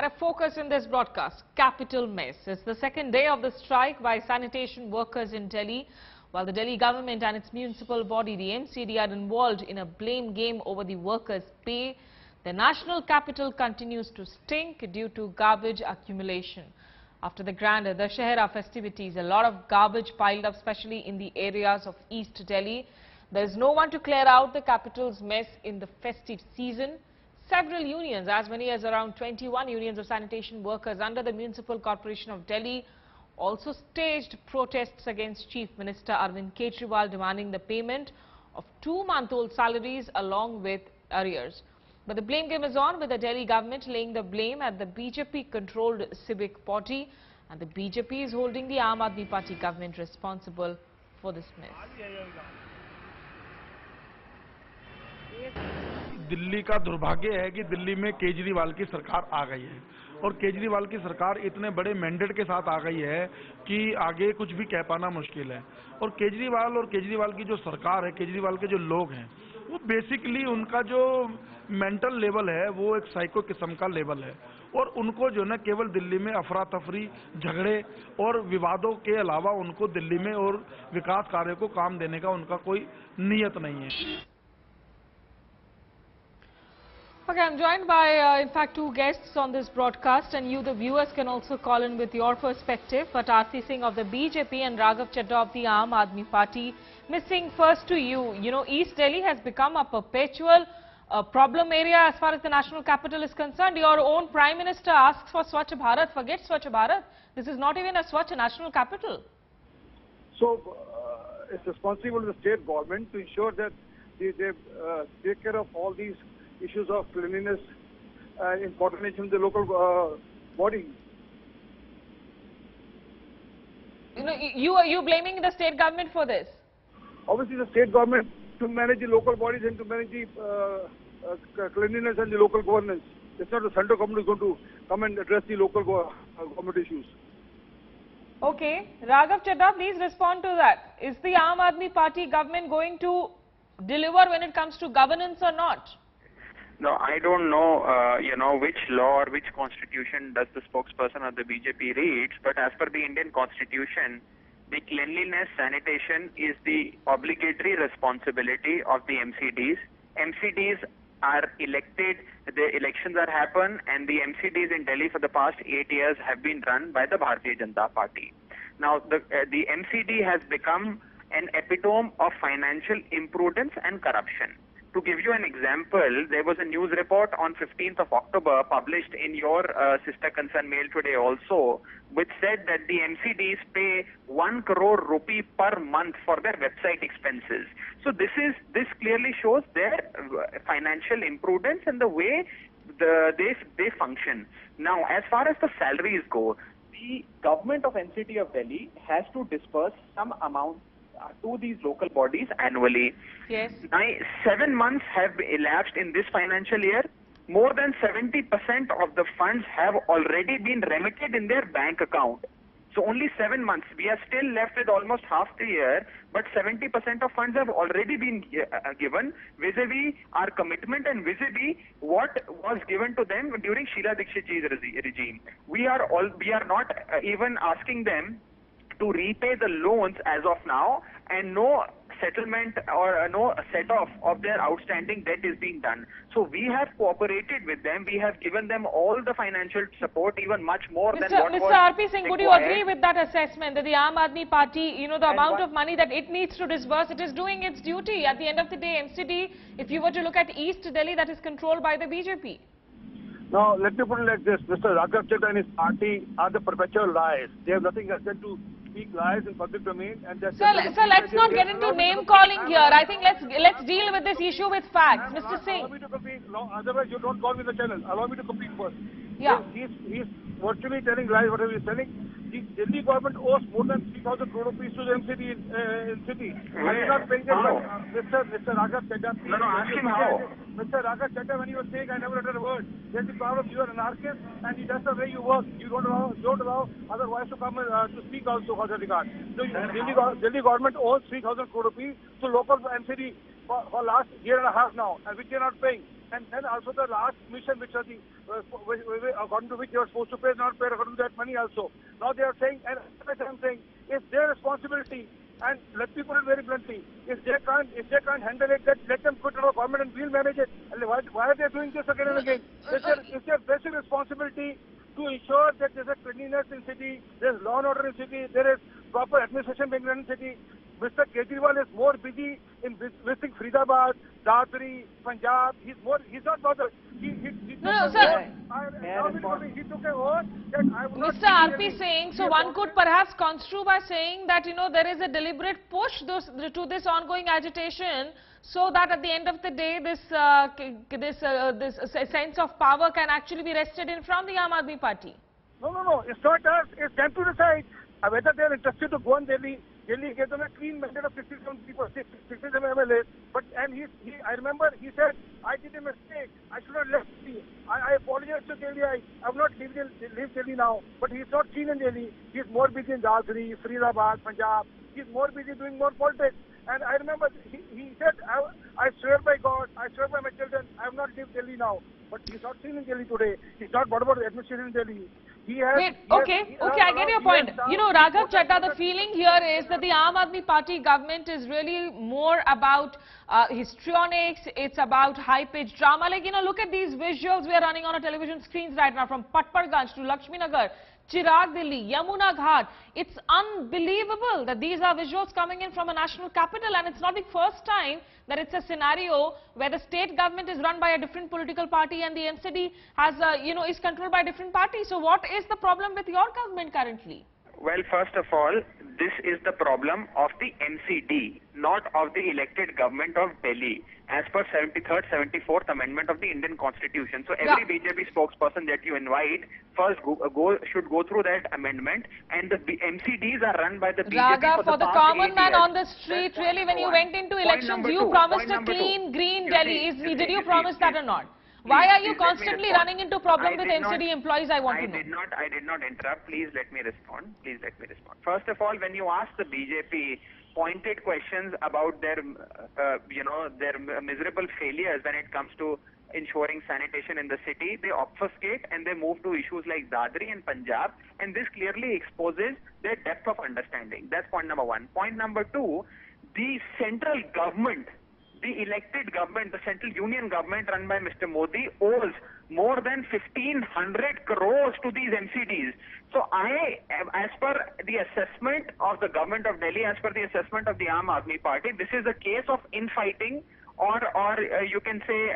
And a focus in this broadcast, capital mess. It's the second day of the strike by sanitation workers in Delhi. While the Delhi government and its municipal body, the MCD, are involved in a blame game over the workers' pay, the national capital continues to stink due to garbage accumulation. After the grand Dussehra festivities, a lot of garbage piled up, especially in the areas of East Delhi. There is no one to clear out the capital's mess in the festive season. Several unions, as many as around 21 unions of sanitation workers under the Municipal Corporation of Delhi, also staged protests against Chief Minister Arvind Kejriwal, demanding the payment of 2-month-old salaries along with arrears. But the blame game is on, with the Delhi government laying the blame at the BJP-controlled civic body, and the BJP is holding the Aam Aadmi Party government responsible for this mess. Delhi का दुर्भाग्य है कि दिल्ली में केजरीवाल की सरकार आ गई है और केजरीवाल की सरकार इतने बड़े मैंडेट के साथ आ गई है कि आगे कुछ भी कह पाना मुश्किल है। और केजरीवाल की जो सरकार है, केजरीवाल के जो लोग हैं, वो बेसिकली उनका जो मेंटल लेवल है वो एक साइको किस्म का लेवल है और उनको जो ना केवल दिल्ली में अफरा तफरी, झगड़े और विवादों के अलावा उनको दिल्ली में और विकास कार्यों को काम देने का उनका कोई नियत नहीं है। Okay, I'm joined by, in fact, two guests on this broadcast, and you, the viewers, can also call in with your perspective. But Aarti Singh of the BJP and Raghav Chadha of the Aam Aadmi Party. Missing first to you, East Delhi has become a perpetual problem area as far as the national capital is concerned. Your own Prime Minister asks for Swachh Bharat. Forget Swachh Bharat. This is not even a Swachh national capital. So, it's responsible of the state government to ensure that they take care of all these issues of cleanliness in coordination with the local body. You are blaming the state government for this? Obviously, the state government to manage the local bodies and to manage the cleanliness and the local governance. It's not the central government is going to come and address the local government issues. Okay, Raghav Chadha, please respond to that. Is the Aam Aadmi Party government going to deliver when it comes to governance or not? No, I don't know, which law or which constitution does the spokesperson of the BJP reads, but as per the Indian constitution, the cleanliness, sanitation is the obligatory responsibility of the MCDs. MCDs are elected, the elections are happen, and the MCDs in Delhi for the past 8 years have been run by the Bharatiya Janata Party. Now, the MCD has become an epitome of financial imprudence and corruption. To give you an example, there was a news report on 15th of October published in your sister concern Mail Today also, which said that the MCDs pay 1 crore rupee per month for their website expenses. So this clearly shows their financial imprudence and the way they function. Now, as far as the salaries go, the government of NCT of Delhi has to disperse some amount to these local bodies annually. Yes. Now, 7 months have elapsed in this financial year. More than 70% of the funds have already been remitted in their bank account. So only 7 months. We are still left with almost half the year, but 70% of funds have already been given vis-a-vis our commitment and vis-a-vis what was given to them during Sheila Dikshit ji's regime. We are not even asking them to repay the loans as of now, and no settlement or no set-off of their outstanding debt is being done. So we have cooperated with them. We have given them all the financial support, even much more than what was Mr. R.P. Singh, required. would you agree with that assessment that the Aam Aadmi Party, the amount of money that it needs to disburse, it is doing its duty? At the end of the day, MCD, if you were to look at East Delhi, that is controlled by the BJP. Now, let me put it like this. Mr. Raghav Chadha and his party are the perpetual liars. They have nothing else than to speak lies in public domain. And Sir, let's not get into name calling here. I think let's deal with this issue with facts. Mr. Singh. Allow me to complete. Otherwise, you don't call me the channel. Allow me to complete first. Yeah. He's virtually telling lies, whatever he's telling. The Delhi government owes more than 3,000 crore rupees to the MCD in city. And he's not paying them. Mr. Raghav Chadha. No, ask him how. Mr. Raghav Chadha, when he was saying, I never uttered a word. There's the problem. You are an anarchist, and that's the way you work. You don't allow other voice to come to speak also for the regard. So Delhi government owes 3,000 crore rupees to local MCD for last year and a half now, and which they are not paying. and then also the last mission, which are the according to which they are supposed to pay, not pay according to that money also. Now they are saying, and I'm saying, it's their responsibility. And let me put it very bluntly: if they can't handle it, then let them put our government and we'll manage it. And why are they doing this again and again? It's their basic responsibility to ensure that there's a cleanliness in city, there's law and order in city, there is proper administration being run in city. Mr. Kejriwal is more busy in visiting Faridabad, Dadri, Punjab. He's not bothered. He No, sir. He took an oath that I would not. Mr. RP saying, so one could perhaps construe by saying that, you know, there is a deliberate push to this ongoing agitation, so that at the end of the day, this sense of power can actually be wrested in from the Aam Aadmi Party. No. It's not us. It's them to decide whether they are interested to go on Delhi. Delhi gave them a clean mandate of 67 people, 67 MLAs. But I remember he said, I did a mistake. I should have left Delhi. I apologize to Delhi. I have not leave Delhi now. But he's not keen in Delhi. He's more busy in Dadri, Faridabad, Punjab. He's more busy doing more politics. And I remember he said, I swear by God, I swear by my children, I have not leave Delhi now. But he's not seen in Delhi today. He's not bothered about the administration in Delhi. I get your point. You know, Raghav Chadha, the feeling here is that the Aam Aadmi Party government is really more about histrionics, it's about high-pitched drama. Like, you know, look at these visuals we are running on our television screens right now, from Patparganj to Lakshminagar, Chirag Delhi, Yamuna Ghat. It's unbelievable that these are visuals coming in from a national capital, and it's not the first time that it's a scenario where the state government is run by a different political party and the MCD has, is controlled by a different party. So what is the problem with your government currently? Well, first of all, this is the problem of the MCD, not of the elected government of Delhi, as per 73rd, 74th Amendment of the Indian Constitution. So every BJP spokesperson that you invite first should go through that amendment, and the MCDs are run by the BJP. Raga, for the common man on the street, really, when you went into elections, you promised a clean, green Delhi. Did you promise that or not? Why are you constantly running into problem with MCD employees? I want to know. I did not interrupt. Please let me respond. First of all, when you ask the BJP pointed questions about their, their miserable failures when it comes to ensuring sanitation in the city, they obfuscate and they move to issues like Dadri and Punjab, and this clearly exposes their depth of understanding. That's point number one. Point number two, the central government, the elected government, the central union government run by Mr. Modi owes more than 1,500 crores to these MCDs. So as per the assessment of the government of Delhi, as per the assessment of the Aam Aadmi Party, this is a case of infighting, or you can say,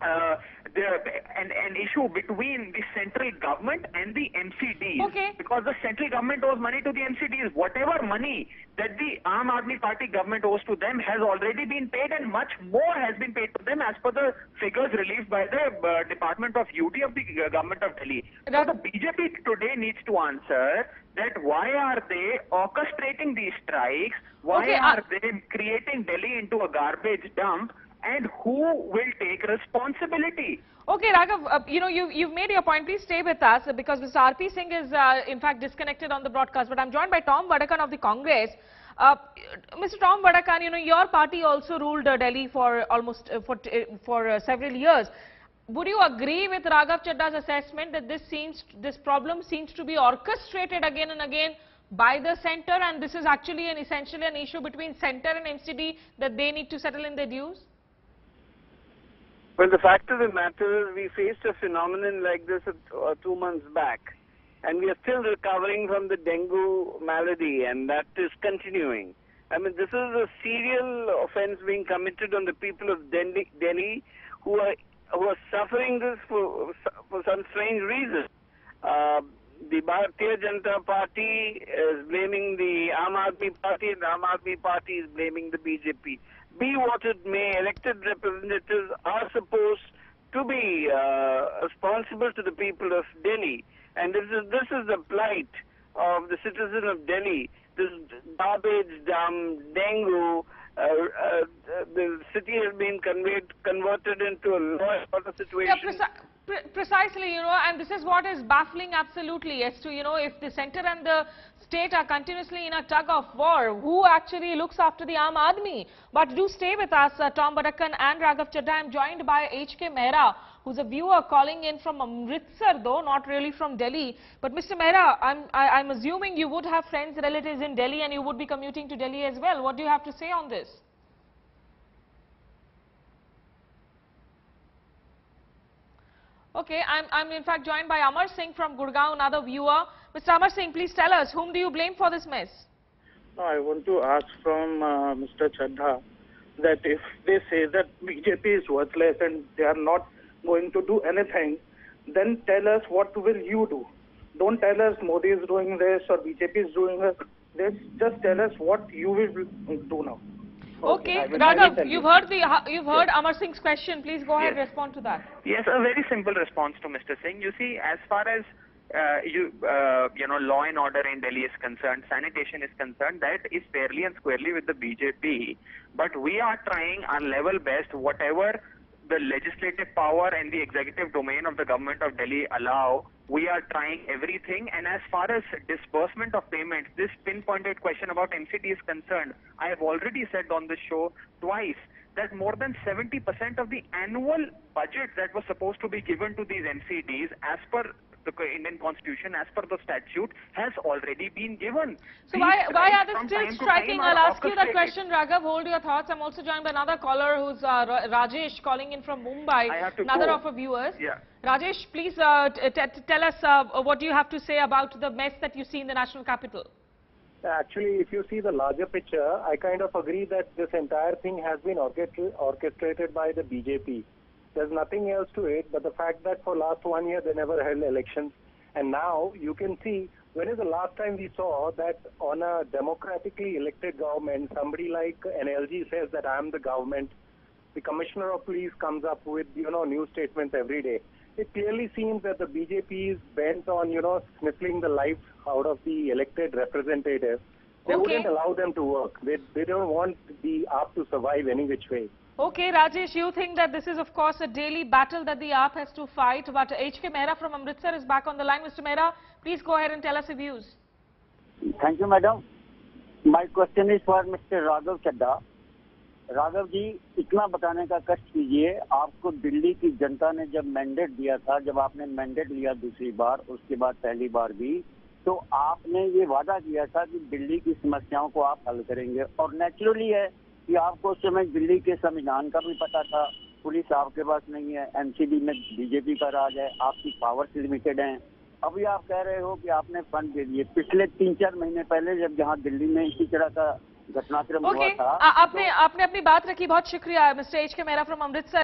an issue between the central government and the MCDs. Okay. Because the central government owes money to the MCDs. Whatever money that the Aam Aadmi Party government owes to them has already been paid, and much more has been paid to them as per the figures released by the Department of UT of the government of Delhi. So the BJP today needs to answer that why are they orchestrating these strikes? Why are they creating Delhi into a garbage dump? And who will take responsibility? Okay, Raghav, you've made your point. Please stay with us, because Mr. R.P. Singh is, in fact, disconnected on the broadcast. But I'm joined by Tom Vadakan of the Congress. Mr. Tom Vadakan, your party also ruled Delhi for almost for several years. Would you agree with Raghav Chadda's assessment that this problem seems to be orchestrated again and again by the centre, and this is actually essentially an issue between centre and MCD that they need to settle in their dues? Well, the fact of the matter is we faced a phenomenon like this 2 months back, and we are still recovering from the dengue malady, and that is continuing. I mean, this is a serial offence being committed on the people of Delhi who are suffering this for some strange reason. The Bharatiya Janata Party is blaming the Aam Aadmi Party, and the Aam Aadmi Party is blaming the BJP. Be what it may, elected representatives are supposed to be responsible to the people of Delhi. And this is the plight of the citizen of Delhi. This garbage dump, dengue, the city has been converted into a law and order situation. Yeah, Precisely, and this is what is baffling absolutely as to, if the centre and the state are continuously in a tug of war, who actually looks after the Aam Aadmi? But do stay with us, Tom Badakan and Raghav Chadha. I'm joined by H.K. Mehra, who's a viewer calling in from Amritsar, though, not really from Delhi. But Mr. Mehra, I'm assuming you would have friends, relatives in Delhi, and you would be commuting to Delhi as well. What do you have to say on this? Okay, I'm in fact joined by Amar Singh from Gurgaon, another viewer. Mr. Amar Singh, please tell us, whom do you blame for this mess? No, I want to ask from Mr. Chadha that if they say that BJP is worthless and they are not going to do anything, then tell us what will you do. Don't tell us Modi is doing this or BJP is doing this. Just tell us what you will do now. Okay, Raghav, you've heard Amar Singh's question. Please go ahead and respond to that. Yes, a very simple response to Mr. Singh. You see, as far as law and order in Delhi is concerned, sanitation is concerned, that is fairly and squarely with the BJP. But we are trying our level best, whatever the legislative power and the executive domain of the government of Delhi allow. We are trying everything, and as far as disbursement of payments, this pinpointed question about NCT is concerned, I have already said on the show twice that more than 70% of the annual budget that was supposed to be given to these NCTs as per the Indian Constitution, as per the statute, has already been given. So why are they still striking? I'll ask you that question, Raghav. Hold your thoughts. I'm also joined by another caller who's Rajesh, calling in from Mumbai, another of our viewers. Yeah. Rajesh, please tell us what you have to say about the mess that you see in the national capital. Actually, if you see the larger picture, I kind of agree that this entire thing has been orchestrated by the BJP. There's nothing else to it but the fact that for last 1 year they never held elections. And now you can see, when is the last time we saw that on a democratically elected government, somebody like NLG says that I am the government. The Commissioner of Police comes up with, new statements every day. It clearly seems that the BJP is bent on, sniffling the life out of the elected representatives. They wouldn't allow them to work. They don't want the AAP to survive any which way. Okay, Rajesh, you think that this is, of course, a daily battle that the AAP has to fight. But H.K. Mehra from Amritsar is back on the line. Mr. Mehra, please go ahead and tell us your views. Thank you, madam. My question is for Mr. Raghav Chadha. Raghav ji, इतना बताने का कष्ट कीजिए, आपको दिल्ली की जनता ने जब mandate दिया था, जब आपने मैंडेट लिया दूसरी बार, उसके बाद पहली बार भी, तो आपने ये वादा किया था कि दिल्ली की समस्याओं को आप हल करेंगे। और नेचुरली है कि आपको उस समय दिल्ली के संविधान का भी पता था, पुलिस आपके पास नहीं है, एमसीडी में बीजेपी का राज है, आपकी पावर्स लिमिटेड हैं। अभी आप कह रहे हो कि आपने फंड दे दिए। पिछले 3-4 महीने पहले जब जहां दिल्ली में इसी तरह का घटनाक्रम हुआ था, आपने अपनी बात रखी। बहुत शुक्रिया mister H.K. Mehra from Amritsar.